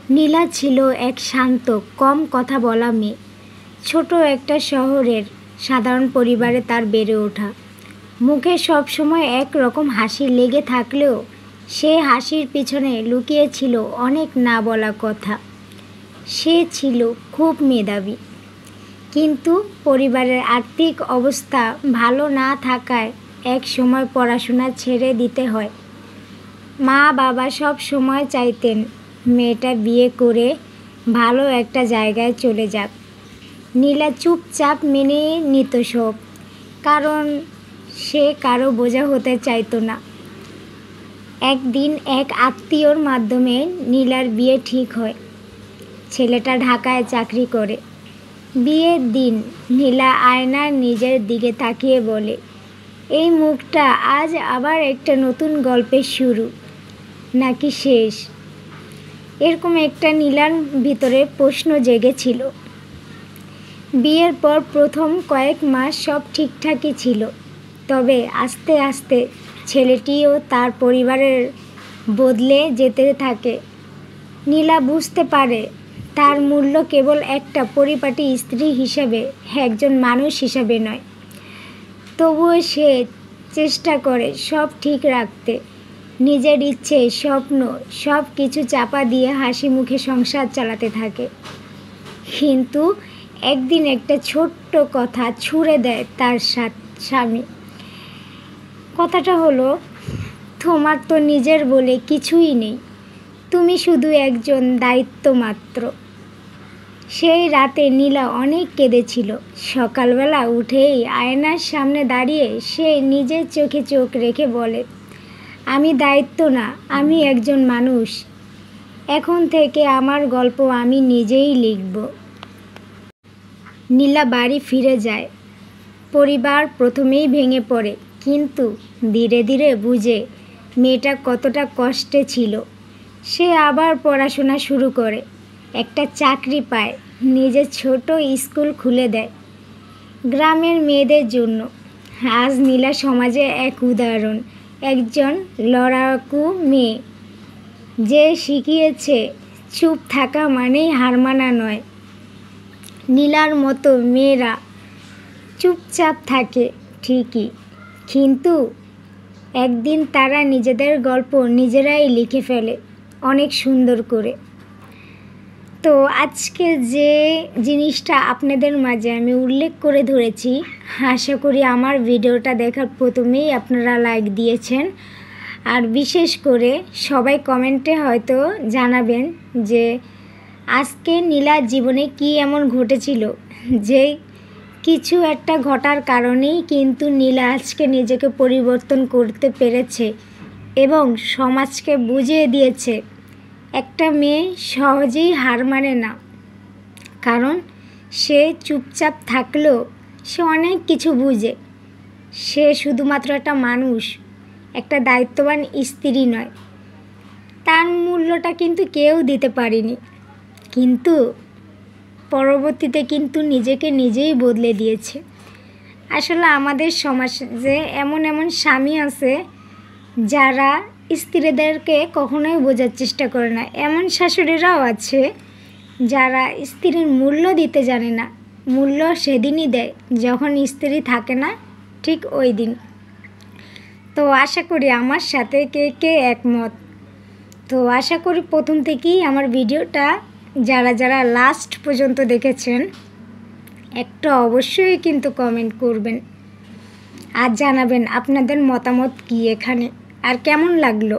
নীলা ছিল এক শান্ত, কম কথা বলা মেয়ে। ছোট একটা শহরের সাধারণ পরিবারে তার বেড়ে ওঠা। মুখে সবসময় একরকম হাসি লেগে থাকলেও সে হাসির পিছনে লুকিয়ে ছিল অনেক না বলা কথা। সে ছিল খুব মেধাবী, কিন্তু পরিবারের আর্থিক অবস্থা ভালো না থাকায় এক সময় পড়াশোনা ছেড়ে দিতে হয়। মা বাবা সব সময় চাইতেন মেয়েটা বিয়ে করে ভালো একটা জায়গায় চলে যাক। নীলা চুপচাপ মেনে নিত সব, কারণ সে কারো বোঝা হতে চাইতো না। একদিন এক আত্মীয়র মাধ্যমে নীলার বিয়ে ঠিক হয়। ছেলেটা ঢাকায় চাকরি করে। বিয়ের দিন নীলা আয়নার নিজের দিকে তাকিয়ে বলে, এই মুখটা আজ আবার একটা নতুন গল্পের শুরু নাকি শেষ? এরকম একটা নীলার ভিতরে প্রশ্ন জেগেছিল। বিয়ের পর প্রথম কয়েক মাস সব ঠিকঠাকই ছিল, তবে আস্তে আস্তে ছেলেটিও তার পরিবারের বদলে যেতে থাকে। নীলা বুঝতে পারে তার মূল্য কেবল একটা পরিপাটি স্ত্রী হিসাবে, একজন মানুষ হিসাবে নয়। তবুও সে চেষ্টা করে সব ঠিক রাখতে। নিজের ইচ্ছে, স্বপ্ন সব কিছু চাপা দিয়ে হাসি মুখে সংসার চালাতে থাকে। কিন্তু একদিন একটা ছোট্ট কথা ছুঁড়ে দেয় তার স্বামী। কথাটা হলো, তোমার তো নিজের বলে কিছুই নেই, তুমি শুধু একজন দায়িত্ব মাত্র। সেই রাতে নীলা অনেক কেঁদেছিল। সকালবেলা উঠেই আয়নার সামনে দাঁড়িয়ে সে নিজের চোখে চোখ রেখে বলে, আমি দায়িত্ব না, আমি একজন মানুষ। এখন থেকে আমার গল্প আমি নিজেই লিখব। নীলা বাড়ি ফিরে যায়। পরিবার প্রথমেই ভেঙে পড়ে, কিন্তু ধীরে ধীরে বুঝে মেয়েটা কতটা কষ্টে ছিল। সে আবার পড়াশোনা শুরু করে, একটা চাকরি পায়, নিজের ছোট স্কুল খুলে দেয় গ্রামের মেয়েদের জন্য। আজ নীলা সমাজে এক উদাহরণ, একজন লড়াকু মেয়ে যে শিখিয়েছে চুপ থাকা মানেই হার মানা নয়। নীলার মতো মেয়েরা চুপচাপ থাকে ঠিকই, কিন্তু একদিন তারা নিজেদের গল্প নিজেরাই লিখে ফেলে, অনেক সুন্দর করে। তো আজকে যে জিনিসটা আপনাদের মাঝে আমি উল্লেখ করে ধরেছি, আশা করি আমার ভিডিওটা দেখার প্রথমেই আপনারা লাইক দিয়েছেন। আর বিশেষ করে সবাই কমেন্টে হয়তো জানাবেন যে আজকে নীলার জীবনে কি এমন ঘটেছিল যে কিছু একটা ঘটার কারণেই কিন্তু নীলা আজকে নিজেকে পরিবর্তন করতে পেরেছে এবং সমাজকে বুঝিয়ে দিয়েছে একটা মেয়ে সহজেই হার মানে না। কারণ সে চুপচাপ থাকলেও সে অনেক কিছু বুঝে। সে শুধুমাত্র একটা মানুষ, একটা দায়িত্ববান স্ত্রী নয়। তার মূল্যটা কিন্তু কেউ দিতে পারেনি, কিন্তু পরবর্তীতে কিন্তু নিজেকে নিজেই বদলে দিয়েছে। আসলে আমাদের সমাজে এমন এমন স্বামী আছে যারা স্ত্রীদেরকে কখনোই বোঝার চেষ্টা করে না। এমন শাশুড়িরাও আছে যারা স্ত্রীর মূল্য দিতে জানে না। মূল্য সেদিনই দেয় যখন স্ত্রী থাকে না, ঠিক ওই দিন। তো আশা করি আমার সাথে কে কে একমত। তো আশা করি প্রথম থেকেই আমার ভিডিওটা যারা যারা লাস্ট পর্যন্ত দেখেছেন একটা অবশ্যই কিন্তু কমেন্ট করবেন আর জানাবেন আপনাদের মতামত কী এখানে আর কেমন লাগলো।